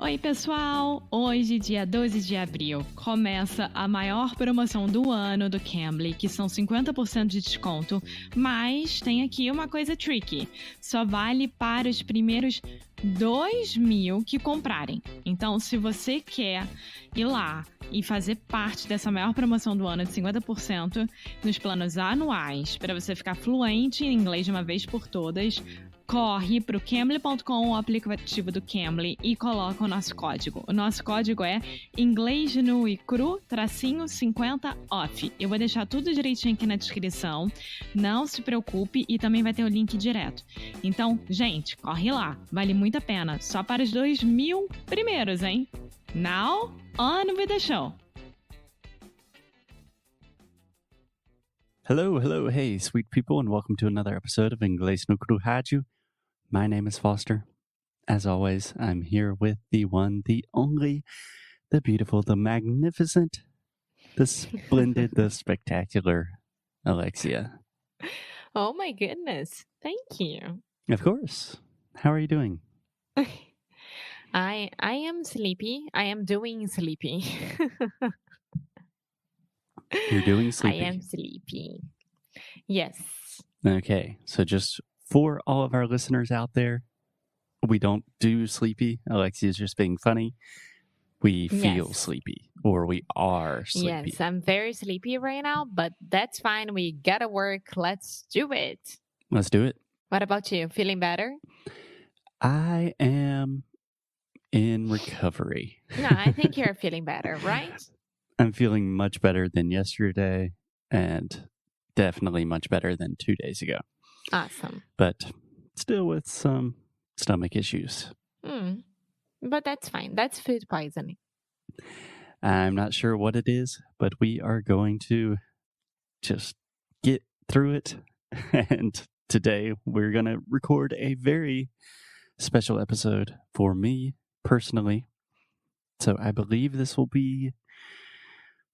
Oi, pessoal! Hoje, dia 12 de abril, começa a maior promoção do ano do Cambly, que são 50% de desconto, mas tem aqui uma coisa tricky. Só vale para os primeiros 2.000 que comprarem. Então, se você quer ir lá e fazer parte dessa maior promoção do ano de 50% nos planos anuais, para você ficar fluente em inglês de uma vez por todas, corre para o Cambly.com, o aplicativo do Cambly, e coloca o nosso código. O nosso código é inglês nu e cru, -50 off. Eu vou deixar tudo direitinho aqui na descrição. Não se preocupe e também vai ter o link direto. Então, gente, corre lá. Vale muito a pena. Só para os 2.000 primeiros, hein? Now, on with the show. Hello, hey, sweet people, and welcome to another episode of Inglês no Rádio. My name is Foster. As always, I'm here with the one, the only, the beautiful, the magnificent, the splendid, the spectacular Alexia. Oh my goodness. Thank you. Of course. How are you doing? I am sleepy. I am doing sleepy. You're doing sleepy. I am sleepy. Yes. Okay, so just for all of our listeners out there, we don't do sleepy. Alexia is just being funny. We feel Yes. sleepy, or we are sleepy. Yes, I'm very sleepy right now, but that's fine. We gotta work. Let's do it. Let's do it. What about you? Feeling better? I am in recovery. No, I think you're feeling better, right? I'm feeling much better than yesterday and definitely much better than 2 days ago, Awesome. but still with some stomach issues. But that's fine. That's food poisoning. I'm not sure what it is, but we are going to just get through it. And today we're going to record a very special episode for me personally. So I believe this will be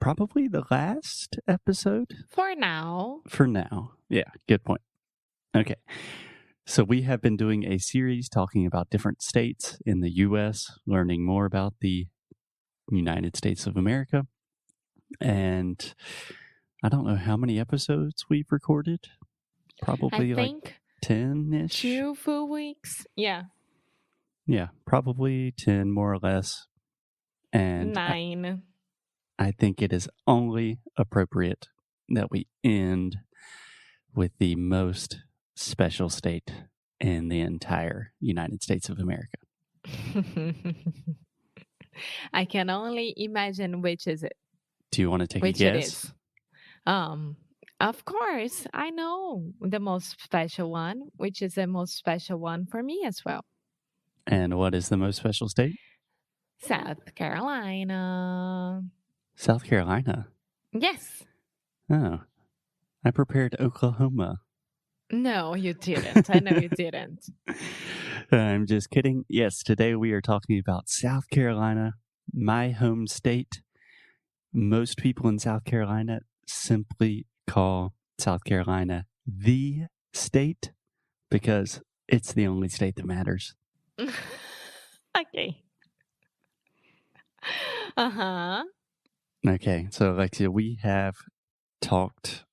probably the last episode. For now. For now. Yeah, good point. Okay. So we have been doing a series talking about different states in the U.S., learning more about the United States of America. And I don't know how many episodes we've recorded. Probably I think 10-ish. 2 full weeks. Yeah. Yeah, probably 10 more or less. And 9. I think it is only appropriate that we end with the most special state in the entire United States of America. I can only imagine which is it. Do you want to take Which a it guess? is. Of course, I know the most special one, which is the most special one for me as well. And what is the most special state? South Carolina. South Carolina. Yes. Oh, I prepared Oklahoma. No, you didn't. I know you didn't. I'm just kidding. Yes, today we are talking about South Carolina, my home state. Most people in South Carolina simply call South Carolina the state because it's the only state that matters. Okay. Uh-huh. Okay, so Alexia, we have talked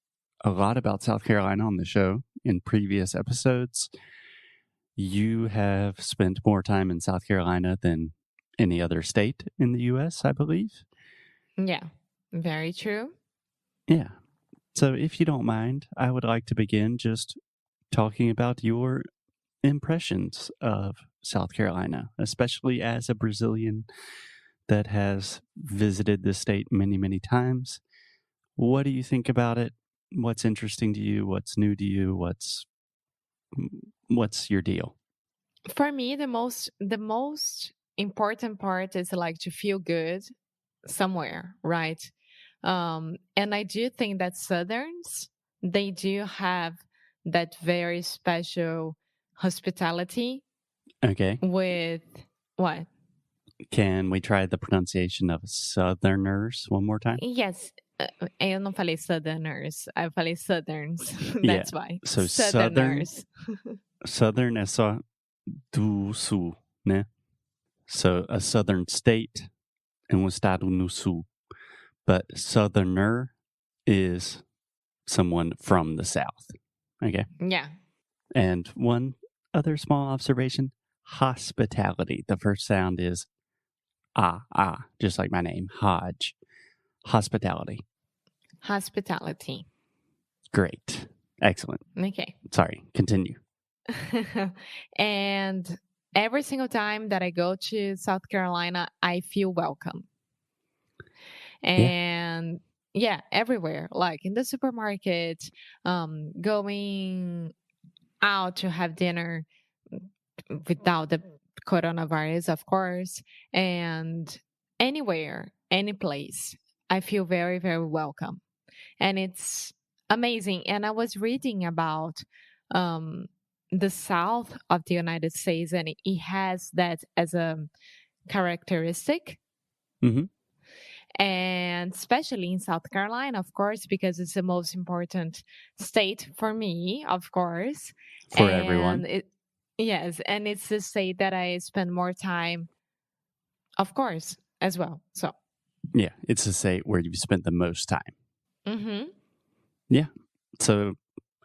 a lot about South Carolina on the show in previous episodes. You have spent more time in South Carolina than any other state in the U.S., I believe. Yeah, very true. Yeah. So if you don't mind, I would like to begin just talking about your impressions of South Carolina, especially as a Brazilian that has visited the state many, many times. What do you think about it? What's interesting to you? What's new to you? What's your deal? For me, the most important part is like to feel good somewhere, right? And I do think that Southerns, they do have that very special hospitality. Okay. With what? Can we try the pronunciation of Southerners one more time? Yes. Eu não falei Southerners. I falei Southerns. Yeah. That's why. So Southerners. Southern é só do sul, né? So a southern state, estado no sul. But southerner is someone from the south. Okay. Yeah. And one other small observation, hospitality. The first sound is just like my name, Hodge. Hospitality. Hospitality. Great. Excellent. Okay. Sorry, continue. And every single time that I go to South Carolina, I feel welcome. And yeah, everywhere, like in the supermarket, going out to have dinner without the coronavirus, of course, and anywhere, any place, I feel very, very welcome. And it's amazing. And I was reading about the South of the United States, and it has that as a characteristic. Mm-hmm. And especially in South Carolina, of course, because it's the most important state for me, of course. For everyone. Yes, and it's the state that I spend more time, of course, as well. So yeah, it's the state where you've spent the most time. Mm-hmm. Yeah. So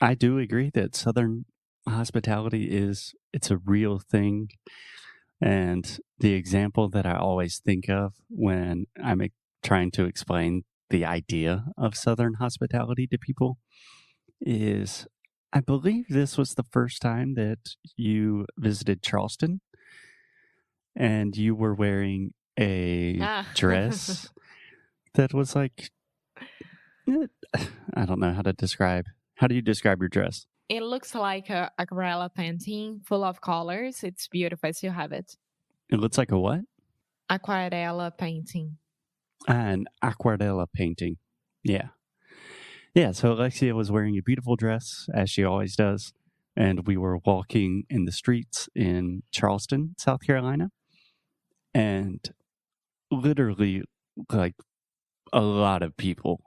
I do agree that Southern hospitality it's a real thing. And the example that I always think of when I'm trying to explain the idea of Southern hospitality to people is I believe this was the first time that you visited Charleston and you were wearing a dress that was like, I don't know how to describe. How do you describe your dress? It looks like a aquarella painting full of colors. It's beautiful. I still have it. It looks like a what? Aquarella painting. An aquarella painting. Yeah. Yeah, so Alexia was wearing a beautiful dress, as she always does, and we were walking in the streets in Charleston, South Carolina, and literally, like, a lot of people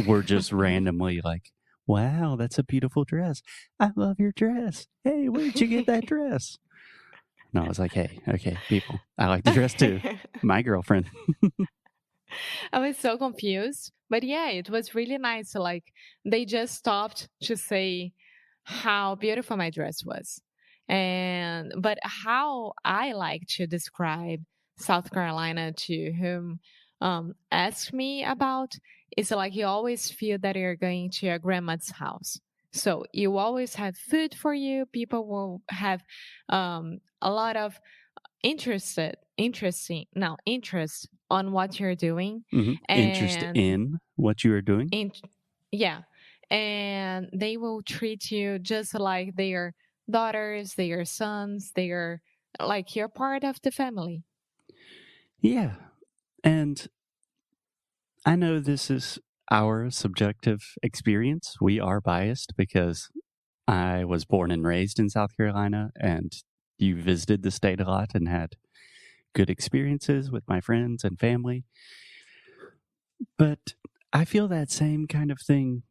were just randomly like, wow, that's a beautiful dress. I love your dress. Hey, where did you get that dress? And I was like, hey, okay, people, I like the dress too. My girlfriend. I was so confused. But yeah, it was really nice. Like, they just stopped to say how beautiful my dress was. But how I like to describe South Carolina to whom ask me about is like you always feel that you're going to your grandma's house. So you always have food for you. People will have a lot of interest on what you're doing. Mm-hmm. Interest in what you are doing. Yeah. And they will treat you just like their daughters, their sons, they're like you're part of the family. Yeah. And I know this is our subjective experience. We are biased because I was born and raised in South Carolina, and you visited the state a lot and had good experiences with my friends and family. But I feel that same kind of thing.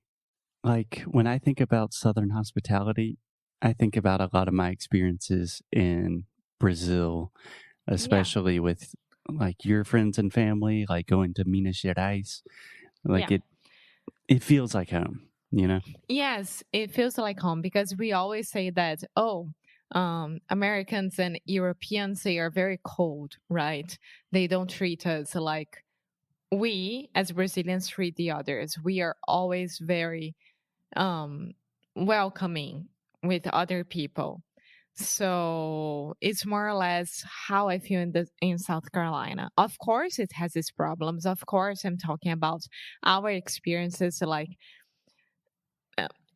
Like when I think about Southern hospitality, I think about a lot of my experiences in Brazil, especially with like your friends and family, like going to Minas Gerais. Like it feels like home, you know? Yes, it feels like home because we always say that, Americans and Europeans, they are very cold, right? They don't treat us like we as Brazilians treat the others. We are always very welcoming with other people. So it's more or less how I feel in South Carolina. Of course, it has its problems. Of course, I'm talking about our experiences. Like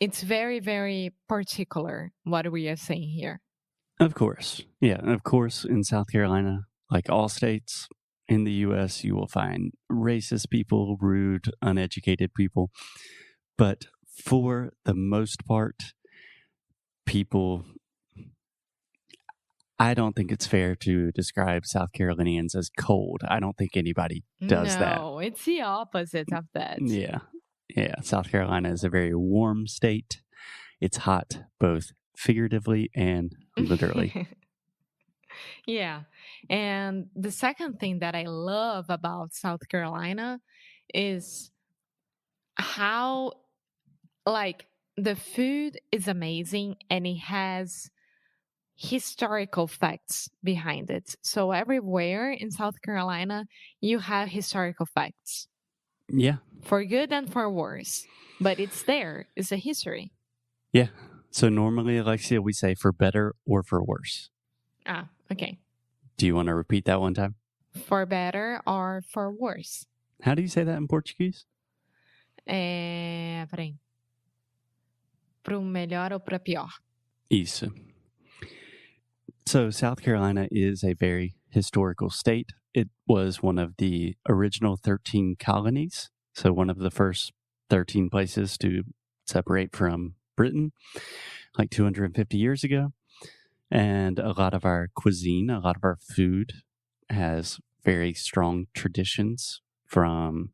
it's very, very particular what we are saying here. Of course. Yeah. Of course, in South Carolina, like all states in the U.S., you will find racist people, rude, uneducated people. But for the most part, people, I don't think it's fair to describe South Carolinians as cold. I don't think anybody does that. No, it's the opposite of that. Yeah. Yeah. South Carolina is a very warm state. It's hot, both figuratively and literally. Yeah. And the second thing that I love about South Carolina is how, like, the food is amazing and it has historical facts behind it. So everywhere in South Carolina, you have historical facts Yeah. for good and for worse. But it's there. It's a history. Yeah. So normally, Alexia, we say for better or for worse. Ah, okay. Do you want to repeat that one time? For better or for worse. How do you say that in Portuguese? Peraí. Pro melhor ou pra pior? Isso. So South Carolina is a very historical state. It was one of the original 13 colonies. So one of the first 13 places to separate from Britain, like 250 years ago. And a lot of our cuisine, a lot of our food has very strong traditions from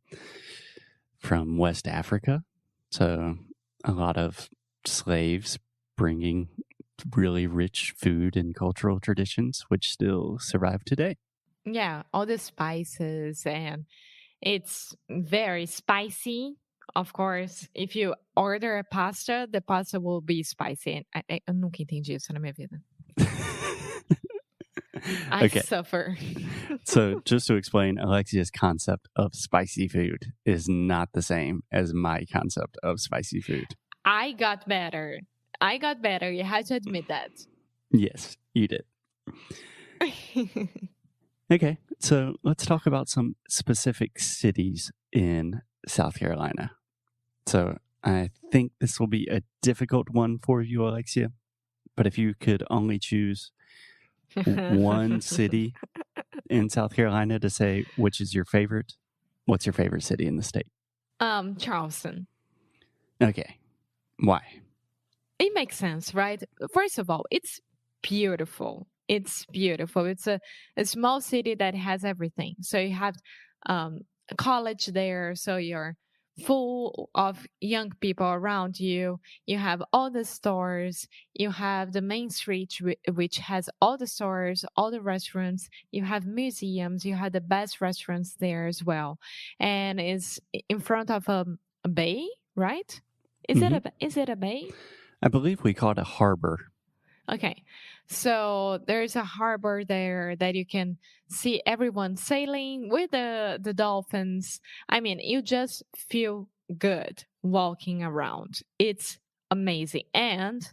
West Africa. So a lot of slaves bringing really rich food and cultural traditions, which still survive today. Yeah, all the spices, and it's very spicy. Of course, if you order a pasta, the pasta will be spicy. Eu nunca entendi isso na minha vida. I Okay. suffer. So just to explain, Alexia's concept of spicy food is not the same as my concept of spicy food. I got better. You have to admit that. Yes, you did. Okay, so let's talk about some specific cities in South Carolina. So I think this will be a difficult one for you, Alexia. But if you could only choose one city in South Carolina to say which is your favorite, what's your favorite city in the state? Charleston. Okay, why? It makes sense, right? First of all, it's beautiful. It's beautiful. It's a small city that has everything. So you have a college there, so you're full of young people around you. You have all the stores. You have the main street, which has all the stores, all the restaurants. You have museums. You have the best restaurants there as well, and it's in front of a bay, right? Is it a bay? I believe we call it a harbor. Okay, so there's a harbor there that you can see everyone sailing with the dolphins. I mean, you just feel good walking around. It's amazing. And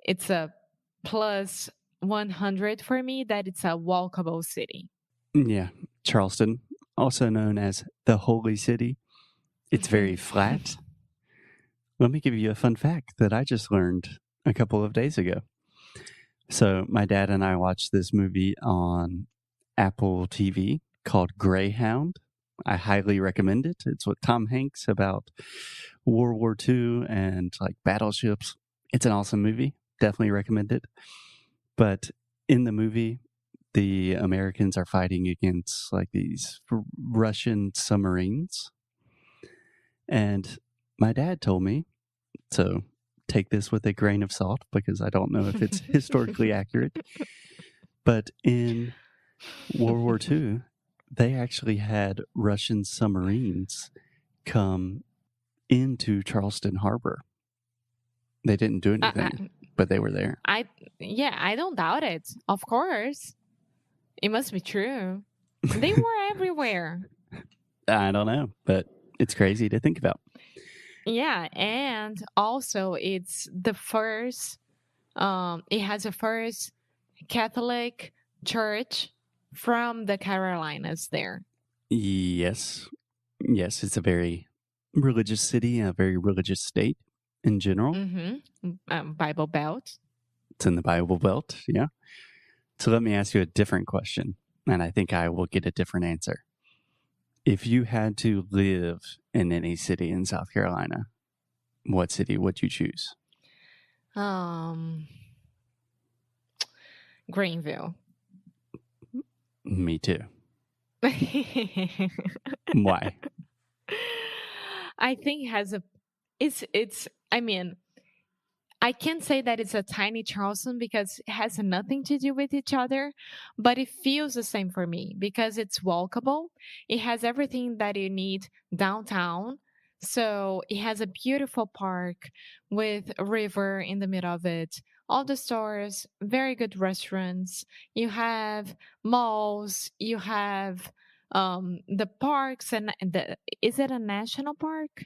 it's a plus 100 for me that it's a walkable city. Yeah, Charleston, also known as the Holy City. It's very flat. Let me give you a fun fact that I just learned a couple of days ago. So my dad and I watched this movie on Apple TV called Greyhound. I highly recommend it. It's with Tom Hanks about World War II and like battleships. It's an awesome movie. Definitely recommend it. But in the movie, the Americans are fighting against like these Russian submarines. And my dad told me, so take this with a grain of salt because I don't know if it's historically accurate. But in World War II, they actually had Russian submarines come into Charleston Harbor. They didn't do anything, but they were there. I don't doubt it. Of course. It must be true. They were everywhere. I don't know, but it's crazy to think about. Yeah, and also it's the first it has the first Catholic church from the Carolinas there. Yes. Yes, it's a very religious city, a very religious state in general. Bible Belt. It's in the Bible Belt, yeah. So let me ask you a different question, and I think I will get a different answer. If you had to live in any city in South Carolina, what city would you choose? Greenville. Me too. Why? I think it's I mean, I can't say that it's a tiny Charleston because it has nothing to do with each other, but it feels the same for me because it's walkable. It has everything that you need downtown. So it has a beautiful park with a river in the middle of it, all the stores, very good restaurants. You have malls, you have the parks, and is it a national park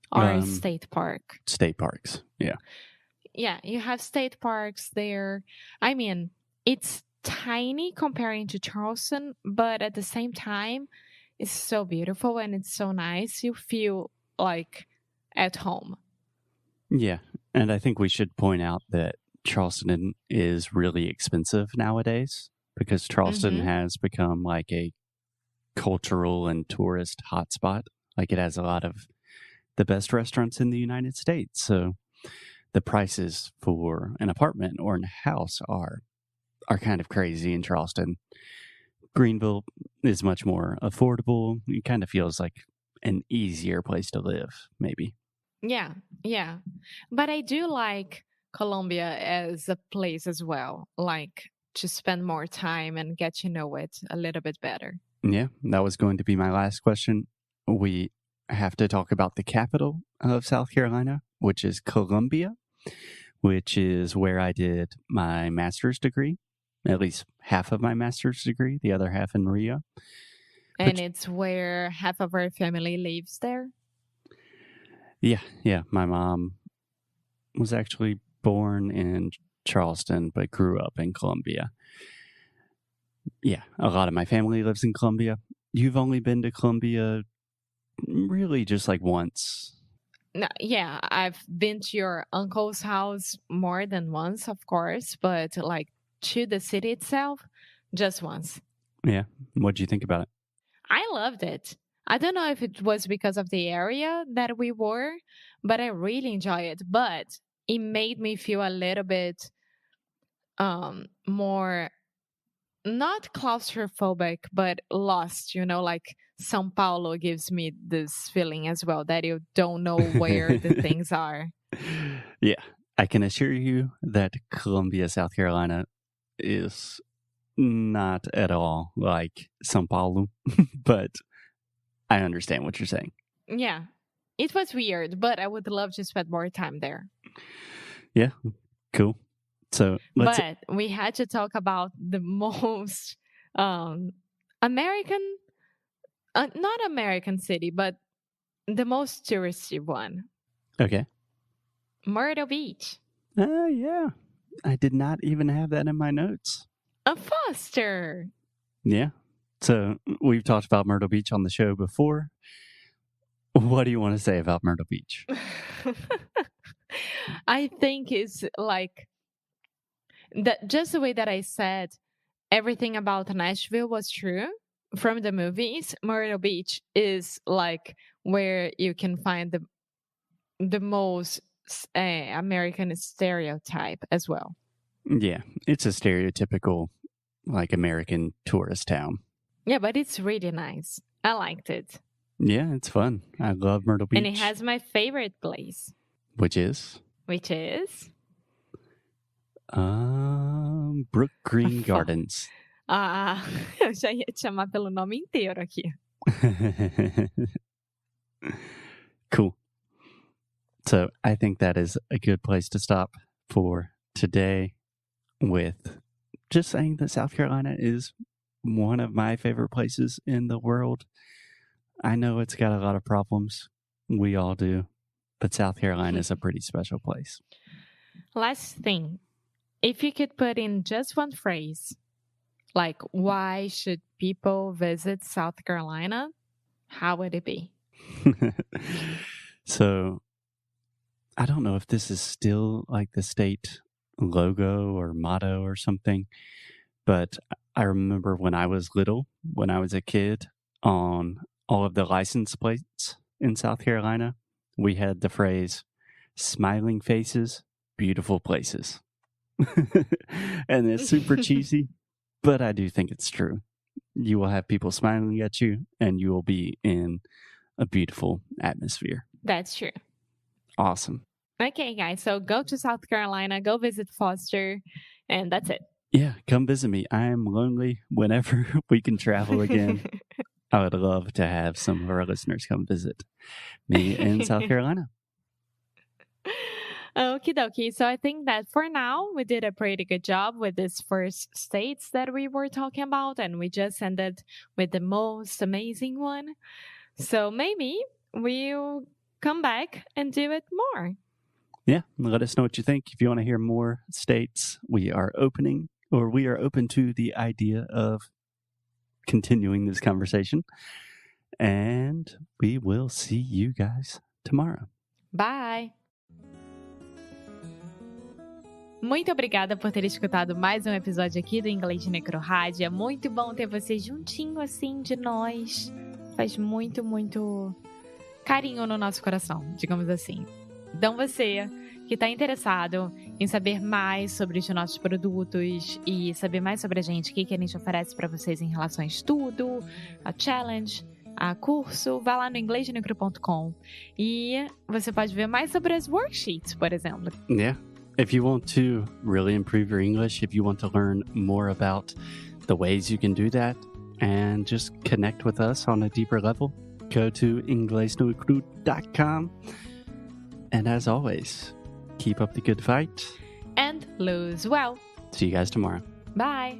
or a state park? State parks, yeah. Yeah, you have state parks there. I mean, it's tiny comparing to Charleston, but at the same time, it's so beautiful and it's so nice. You feel like at home. Yeah, and I think we should point out that Charleston is really expensive nowadays because Charleston has become like a cultural and tourist hotspot. Like it has a lot of the best restaurants in the United States. So the prices for an apartment or a house are kind of crazy in Charleston. Greenville is much more affordable. It kind of feels like an easier place to live, maybe. Yeah, yeah. But I do like Colombia as a place as well, like to spend more time and get to know it a little bit better. Yeah, that was going to be my last question. We have to talk about the capital of South Carolina, which is Columbia, which is where I did my master's degree, at least half of my master's degree, the other half in Rio. And it's where half of our family lives there? Yeah. My mom was actually born in Charleston, but grew up in Columbia. Yeah, a lot of my family lives in Columbia. You've only been to Columbia really just like once. No, yeah, I've been to your uncle's house more than once, of course, but like to the city itself, just once. Yeah. What'd you think about it? I loved it. I don't know if it was because of the area that we were, but I really enjoyed it. But it made me feel a little bit more not claustrophobic, but lost, like São Paulo gives me this feeling as well that you don't know where the things are. Yeah, I can assure you that Columbia, South Carolina is not at all like São Paulo, but I understand what you're saying. Yeah, it was weird, but I would love to spend more time there. Yeah, cool. So but we had to talk about the most American, not American city, but the most touristy one. Okay. Myrtle Beach. Yeah. I did not even have that in my notes. A Foster. Yeah. So we've talked about Myrtle Beach on the show before. What do you want to say about Myrtle Beach? I think it's like that, just the way that I said everything about Nashville was true from the movies. Myrtle Beach is like where you can find the most American stereotype as well. Yeah, it's a stereotypical like American tourist town. Yeah, but it's really nice. I liked it. Yeah, it's fun. I love Myrtle Beach. And it has my favorite place. Which is? Brook Green Gardens. Eu já ia te chamar pelo nome inteiro aqui. Cool. So I think that is a good place to stop for today, with just saying that South Carolina is one of my favorite places in the world. I know it's got a lot of problems. We all do. But South Carolina is a pretty special place. Last thing. If you could put in just one phrase, like why should people visit South Carolina, how would it be? So I don't know if this is still like the state logo or motto or something, but I remember when I was little, when I was a kid, on all of the license plates in South Carolina, we had the phrase, smiling faces, beautiful places. And it's super cheesy, but I do think it's true. You will have people smiling at you, and you will be in a beautiful atmosphere. That's true. Awesome. Okay, guys. So go to South Carolina, go visit Foster, and that's it. Yeah, come visit me. I am lonely whenever we can travel again. I would love to have some of our listeners come visit me in South Carolina. Okie dokie. So I think that for now, we did a pretty good job with these first states that we were talking about, and we just ended with the most amazing one. So maybe we'll come back and do it more. Yeah, let us know what you think. If you want to hear more states, we are open to the idea of continuing this conversation. And we will see you guys tomorrow. Bye! Muito obrigada por ter escutado mais um episódio aqui do Inglês de Necrorádio. É muito bom ter você juntinho assim de nós. Faz muito, muito carinho no nosso coração, digamos assim. Então você que está interessado em saber mais sobre os nossos produtos e saber mais sobre a gente, o que a gente oferece para vocês em relação a estudo, a challenge, a curso, vá lá no inglesdenecro.com e você pode ver mais sobre as worksheets, por exemplo. Yeah. If you want to really improve your English, if you want to learn more about the ways you can do that and just connect with us on a deeper level, go to inglesdenecro.com. And as always, keep up the good fight. And lose well. See you guys tomorrow. Bye.